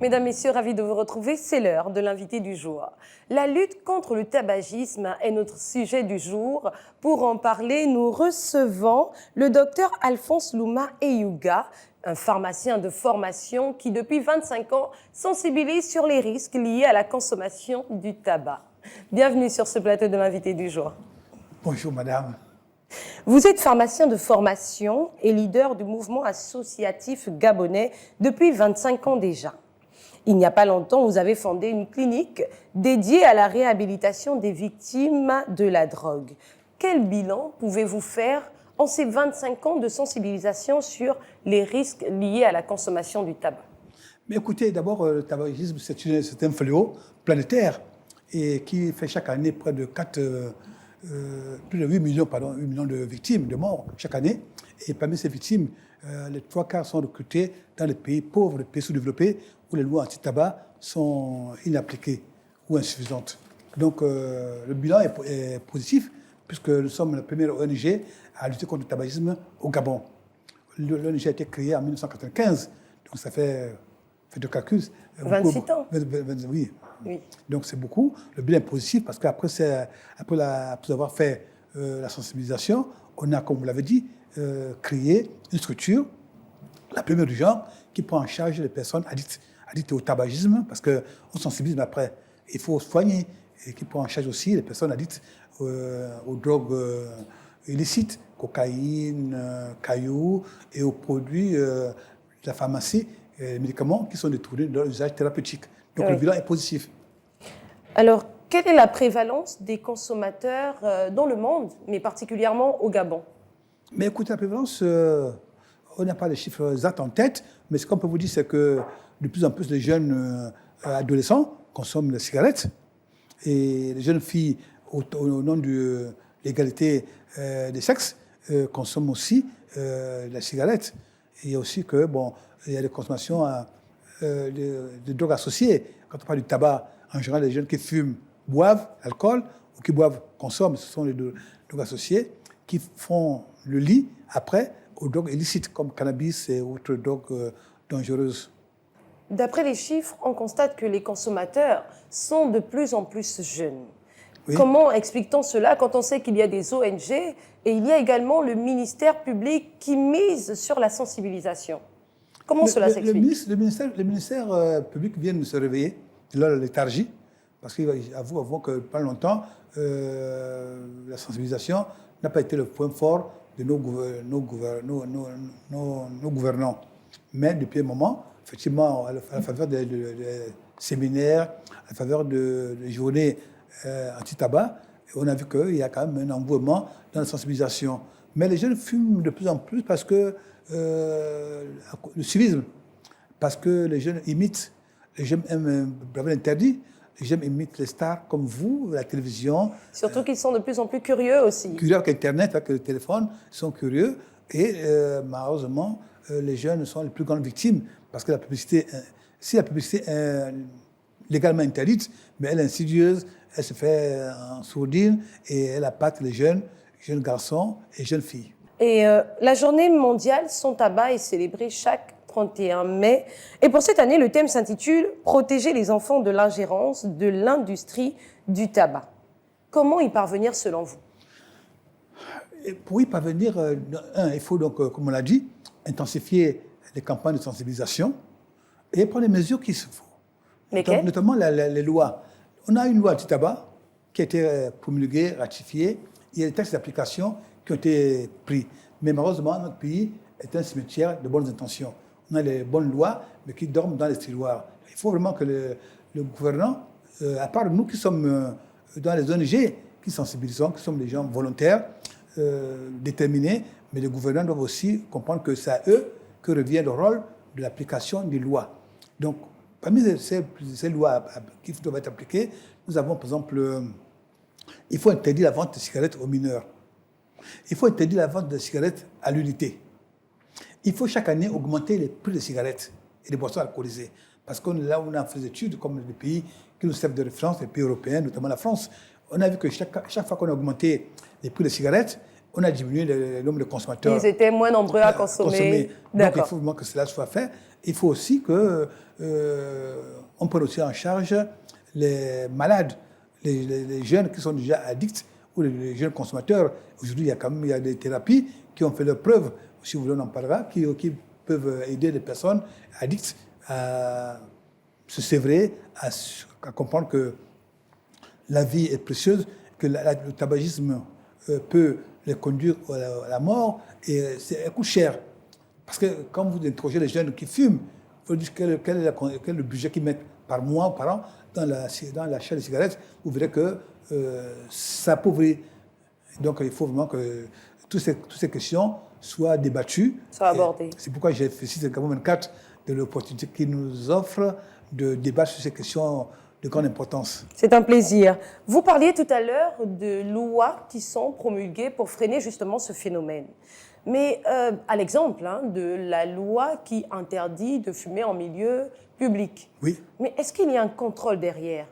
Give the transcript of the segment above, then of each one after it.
Mesdames, Messieurs, ravis de vous retrouver. C'est l'heure de l'invité du jour. La lutte contre le tabagisme est notre sujet du jour. Pour en parler, nous recevons le docteur Alphonse Louma Eyouga, un pharmacien de formation qui, depuis 25 ans, sensibilise sur les risques liés à la consommation du tabac. Bienvenue sur ce plateau de l'invité du jour. Bonjour, madame. Vous êtes pharmacien de formation et leader du mouvement associatif gabonais depuis 25 ans déjà. Il n'y a pas longtemps, vous avez fondé une clinique dédiée à la réhabilitation des victimes de la drogue. Quel bilan pouvez-vous faire en ces 25 ans de sensibilisation sur les risques liés à la consommation du tabac? Mais écoutez, d'abord, le tabagisme, c'est un fléau planétaire et qui fait chaque année près de plus de 8 millions de victimes, de morts chaque année. Et parmi ces victimes, les 3/4 sont recrutés dans les pays pauvres, les pays sous-développés, où les lois anti-tabac sont inappliquées ou insuffisantes. Donc le bilan est positif, puisque nous sommes la première ONG à lutter contre le tabagisme au Gabon. L'ONG a été créée en 1995, donc ça fait de calcul. 28 ans. Oui. Oui. Donc c'est beaucoup. Le bilan est positif parce qu'après avoir fait la sensibilisation, on a, comme vous l'avez dit, créé une structure, la première du genre, qui prend en charge les personnes addictes au tabagisme, parce qu'on sensibilise, mais après, il faut soigner, et qui prend en charge aussi les personnes addictes aux drogues illicites, cocaïne, cailloux, et aux produits de la pharmacie, les médicaments qui sont détournés de leur usage thérapeutique. Donc oui. Le bilan est positif. Alors, quelle est la prévalence des consommateurs dans le monde, mais particulièrement au Gabon? Mais écoutez, la prévalence, on n'a pas les chiffres exacts en tête, mais ce qu'on peut vous dire, c'est que de plus en plus de jeunes adolescents consomment les cigarettes. Et les jeunes filles, au nom de l'égalité des sexes, consomment aussi la cigarette. Et il y a aussi que, il y a des consommations de drogues associées. Quand on parle du tabac, en général, les jeunes qui fument boivent l'alcool, ou qui boivent consomment, ce sont les drogues associées, qui font le lit après aux drogues illicites comme cannabis et autres drogues dangereuses. D'après les chiffres, on constate que les consommateurs sont de plus en plus jeunes. Oui. Comment explique-t-on cela quand on sait qu'il y a des ONG et il y a également le ministère public qui mise sur la sensibilisation? Comment cela s'explique? Le ministère public vient de se réveiller de la léthargie, parce qu'avouons que pendant longtemps, la sensibilisation n'a pas été le point fort de nos gouvernants. Mais depuis un moment, effectivement, à la faveur des séminaires, à la faveur des journées anti-tabac, on a vu qu'il y a quand même un engouement dans la sensibilisation. Mais les jeunes fument de plus en plus parce que le civisme, parce que les jeunes imitent, les jeunes aiment braver l'interdit, les jeunes imitent les stars comme vous, la télévision. Surtout qu'ils sont de plus en plus curieux aussi. Curieux avec Internet, avec le téléphone, ils sont curieux. Et malheureusement, les jeunes sont les plus grandes victimes parce que la publicité, si la publicité est légalement interdite, mais elle est insidieuse, elle se fait en sourdine et elle appâte les jeunes garçons et jeunes filles. Et la journée mondiale sans tabac est célébrée chaque 31 mai. Et pour cette année, le thème s'intitule « Protéger les enfants de l'ingérence de l'industrie du tabac ». Comment y parvenir selon vous? Et pour y parvenir, il faut donc, comme on l'a dit, intensifier les campagnes de sensibilisation et prendre les mesures qu'il se faut. Notamment les lois. On a une loi anti-tabac qui a été promulguée, ratifiée. Il y a des textes d'application qui ont été pris. Mais malheureusement, notre pays est un cimetière de bonnes intentions. On a les bonnes lois, mais qui dorment dans les tiroirs. Il faut vraiment que le gouvernement, à part nous qui sommes dans les ONG, qui sensibilisons, qui sommes des gens volontaires, déterminés, mais les gouvernants doivent aussi comprendre que c'est à eux que revient le rôle de l'application des lois. Donc, parmi ces lois qui doivent être appliquées, nous avons par exemple, il faut interdire la vente de cigarettes aux mineurs. Il faut interdire la vente de cigarettes à l'unité. Il faut chaque année augmenter les prix des cigarettes et des boissons alcoolisées. Parce que là où on a fait des études, comme les pays qui nous servent de référence, les pays européens, notamment la France, on a vu que chaque fois qu'on a augmenté les prix des cigarettes, on a diminué le nombre de consommateurs. Ils étaient moins nombreux à consommer. Donc, il faut vraiment que cela soit fait. Il faut aussi que on prenne aussi en charge les malades, les jeunes qui sont déjà addicts ou les jeunes consommateurs. Aujourd'hui, il y a des thérapies qui ont fait leurs preuves, si vous voulez, on en parlera, qui peuvent aider les personnes addictes à se sévrer, à comprendre que la vie est précieuse, que le tabagisme peut les conduire à la mort, et ça coûte cher. Parce que quand vous interrogez les jeunes qui fument, vous dites quel est le budget qu'ils mettent par mois ou par an dans l'achat de cigarettes, vous verrez que ça appauvrit. Donc il faut vraiment que toutes ces questions soient débattues. Soient abordées. C'est pourquoi j'ai félicité le Gabon 24 de l'opportunité qu'il nous offre de débattre sur ces questions de grande importance. C'est un plaisir. Vous parliez tout à l'heure de lois qui sont promulguées pour freiner justement ce phénomène. Mais à l'exemple de la loi qui interdit de fumer en milieu public. Oui. Mais est-ce qu'il y a un contrôle derrière?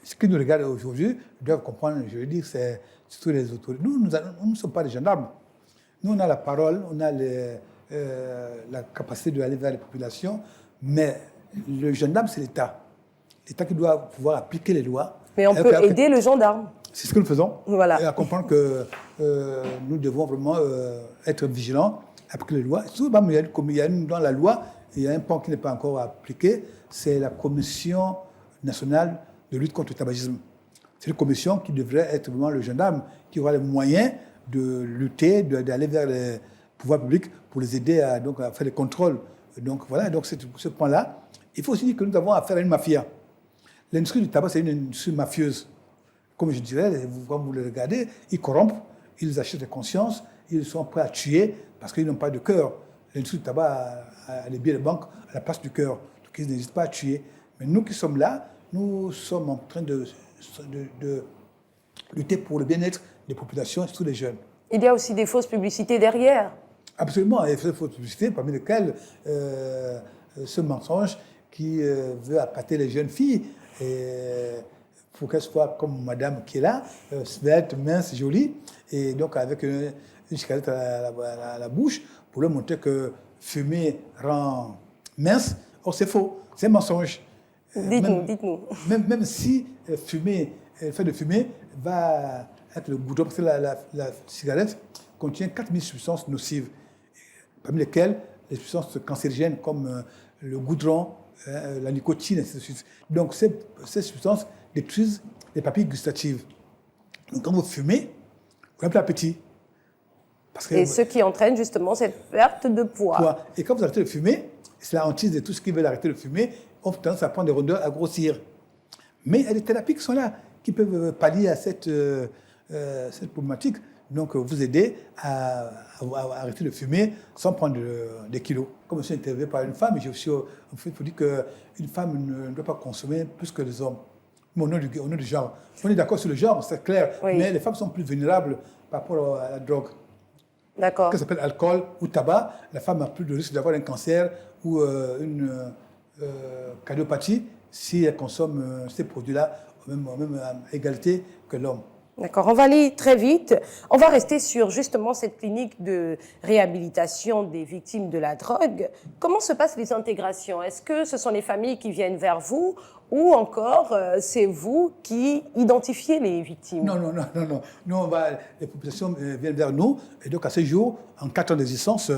Ce qui nous regarde aujourd'hui, ils doivent comprendre, je veux dire, c'est surtout les autorités. Nous ne sommes pas des gendarmes. Nous, on a la parole, on a la capacité d'aller vers les populations, mais le gendarme, c'est l'État. L'État qui doit pouvoir appliquer les lois. Mais on peut aider le gendarme. C'est ce que nous faisons. Voilà. Et à comprendre que nous devons vraiment être vigilants, appliquer les lois. Surtout, dans la loi, il y a un point qui n'est pas encore appliqué, c'est la Commission nationale de lutte contre le tabagisme. C'est une commission qui devrait être vraiment le gendarme, qui aura les moyens de lutter, d'aller vers les pouvoirs publics pour les aider à faire les contrôles. Donc voilà, donc c'est ce point-là. Il faut aussi dire que nous avons affaire à une mafia. L'industrie du tabac, c'est une industrie mafieuse. Comme je dirais, quand vous le regardez, ils corrompent, ils achètent des consciences, ils sont prêts à tuer parce qu'ils n'ont pas de cœur. L'industrie du tabac a les billets de banque à la place du cœur. Donc ils n'hésitent pas à tuer. Mais nous qui sommes là, nous sommes en train de lutter pour le bien-être des populations, surtout les jeunes. Il y a aussi des fausses publicités derrière. Absolument, il y a des fausses publicités, parmi lesquelles ce mensonge qui veut appâter les jeunes filles. Pour qu'elles soient comme madame qui est là, svelte, mince, jolie, et donc avec une cigarette à la bouche, pour leur montrer que fumer rend mince. Or, c'est faux, c'est un mensonge. Dites-nous. Même si le fait de fumer va être le goudron, parce que la cigarette contient 4000 substances nocives, parmi lesquelles les substances cancérigènes comme le goudron, la nicotine, et ainsi de suite. Donc, ces substances détruisent les papilles gustatives. Donc, quand vous fumez, vous avez plus d'appétit. Et ce qui entraîne justement cette perte de poids. Et quand vous arrêtez de fumer, c'est la hantise de tous ceux qui veulent arrêter de fumer, ont tendance à prendre des rondeurs, à grossir. Mais il y a des thérapies qui sont là, qui peuvent pallier à cette problématique. Donc, vous aider à arrêter de fumer sans prendre des kilos. Comme je suis interviewé par une femme, il faut dire qu'une femme ne doit pas consommer plus que les hommes. Mais au nom du genre. On est d'accord sur le genre, c'est clair. Oui. Mais les femmes sont plus vulnérables par rapport à la drogue. D'accord. Que ça s'appelle alcool ou tabac, la femme a plus de risque d'avoir un cancer ou une cardiopathie si elle consomme ces produits-là à même égalité que l'homme. D'accord, on va aller très vite. On va rester sur justement cette clinique de réhabilitation des victimes de la drogue. Comment se passent les intégrations? Est-ce que ce sont les familles qui viennent vers vous ou encore c'est vous qui identifiez les victimes? Non. Nous, les populations viennent vers nous. Et donc, à ce jour, en 4 ans d'existence,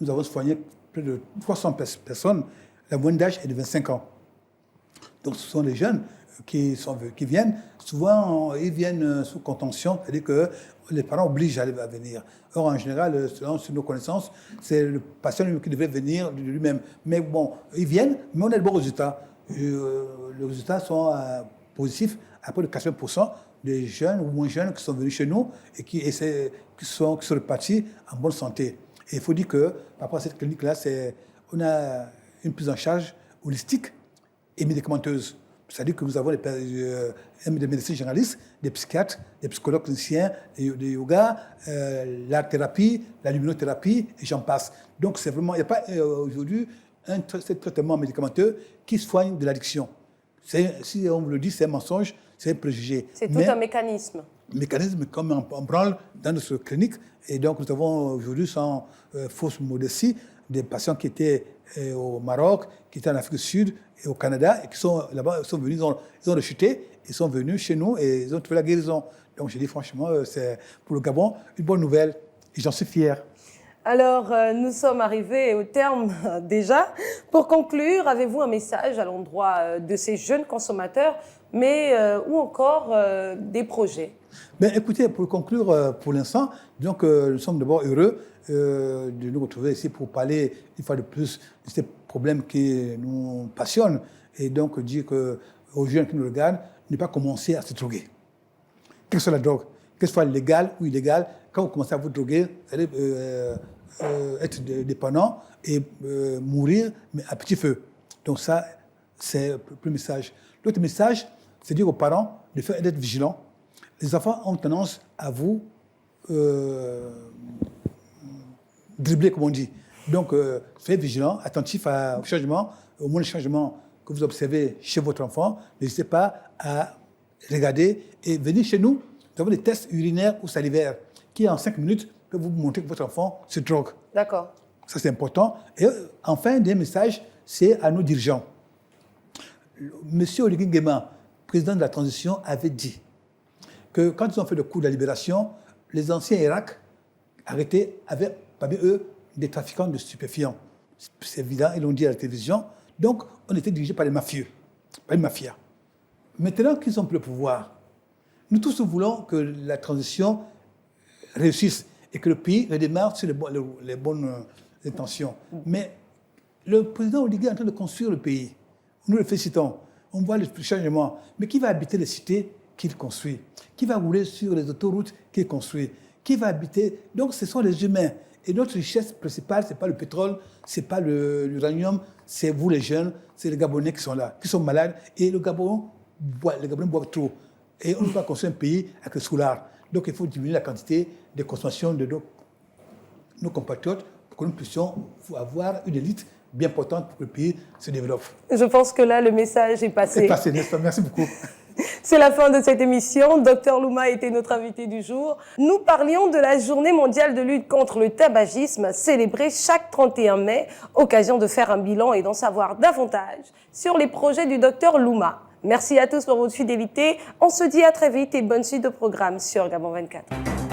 nous avons soigné plus de 300 personnes. La moyenne d'âge est de 25 ans. Donc, ce sont les jeunes qui viennent. Souvent, ils viennent sous contention, c'est-à-dire que les parents obligent à venir. Or, en général, selon nos connaissances, c'est le patient qui devrait venir de lui-même. Mais bon, ils viennent, mais on a de bons résultats. Les résultats sont positifs à près de 80% des jeunes ou moins jeunes qui sont venus chez nous et qui sont repartis en bonne santé. Et il faut dire que, par rapport à cette clinique-là, on a une prise en charge holistique et médicamenteuse. C'est-à-dire que nous avons des médecins généralistes, des psychiatres, des psychologues cliniciens, des yoga, la thérapie, la luminothérapie, et j'en passe. Donc, c'est vraiment, il n'y a pas aujourd'hui un traitement médicamenteux qui soigne de l'addiction. Si on vous le dit, c'est un mensonge, c'est un préjugé. C'est tout un mécanisme. mécanisme comme en branle dans notre clinique. Et donc, nous avons aujourd'hui, sans fausse modestie, des patients qui étaient au Maroc, qui étaient en Afrique du Sud et au Canada, et qui sont là-bas, ils sont venus, ils ont rechuté, ils sont venus chez nous et ils ont trouvé la guérison. Donc, je dis franchement, c'est pour le Gabon une bonne nouvelle et j'en suis fier. Alors, nous sommes arrivés au terme déjà. Pour conclure, avez-vous un message à l'endroit de ces jeunes consommateurs, mais ou encore des projets? Ben, écoutez, pour conclure, pour l'instant, disons que nous sommes d'abord heureux de nous retrouver ici pour parler une fois de plus de ces problèmes qui nous passionnent et donc dire aux jeunes qui nous regardent, ne pas commencer à se droguer. Quelle que soit la drogue, qu'elle soit légale ou illégale, quand vous commencez à vous droguer, vous allez être dépendant et mourir, mais à petit feu. Donc ça, c'est le premier message. L'autre message, c'est dire aux parents d'être vigilants. Les enfants ont tendance à vous dribbler, comme on dit. Donc, soyez vigilants, attentifs au changement, au moindre changement que vous observez chez votre enfant. N'hésitez pas à regarder et venir chez nous. Nous avons des tests urinaires ou salivaires qui, en 5 minutes, peuvent vous montrer que votre enfant se drogue. D'accord. Ça, c'est important. Et enfin, des messages, c'est à nos dirigeants. Monsieur Oligui Nguema, président de la transition, avait dit que quand ils ont fait le coup de la libération, les anciens Irak arrêtés avaient parmi eux des trafiquants de stupéfiants. C'est évident, ils l'ont dit à la télévision. Donc, on était dirigé par les mafieux, par les mafias. Maintenant qu'ils ont pris le pouvoir, nous tous nous voulons que la transition réussisse et que le pays redémarre sur les bonnes intentions. Mais le président Oligui est en train de construire le pays. Nous le félicitons. On voit le changement. Mais qui va habiter les cités qu'il construit? Qui va rouler sur les autoroutes qu'il construit? Qui va habiter? Donc, ce sont les humains. Et notre richesse principale, ce n'est pas le pétrole, ce n'est pas l'uranium, c'est vous les jeunes, c'est les Gabonais qui sont là, qui sont malades. Et les Gabonais boivent trop. Et on ne peut pas construire un pays avec le soulard. Donc, il faut diminuer la quantité de consommation de nos compatriotes pour que nous puissions avoir une élite bien portante pour que le pays se développe. Je pense que là, le message est passé. C'est passé, n'est-ce pas? Merci beaucoup. C'est la fin de cette émission. Dr Louma était notre invité du jour. Nous parlions de la journée mondiale de lutte contre le tabagisme, célébrée chaque 31 mai, occasion de faire un bilan et d'en savoir davantage sur les projets du Dr Louma. Merci à tous pour votre fidélité. On se dit à très vite et bonne suite de programme sur Gabon 24.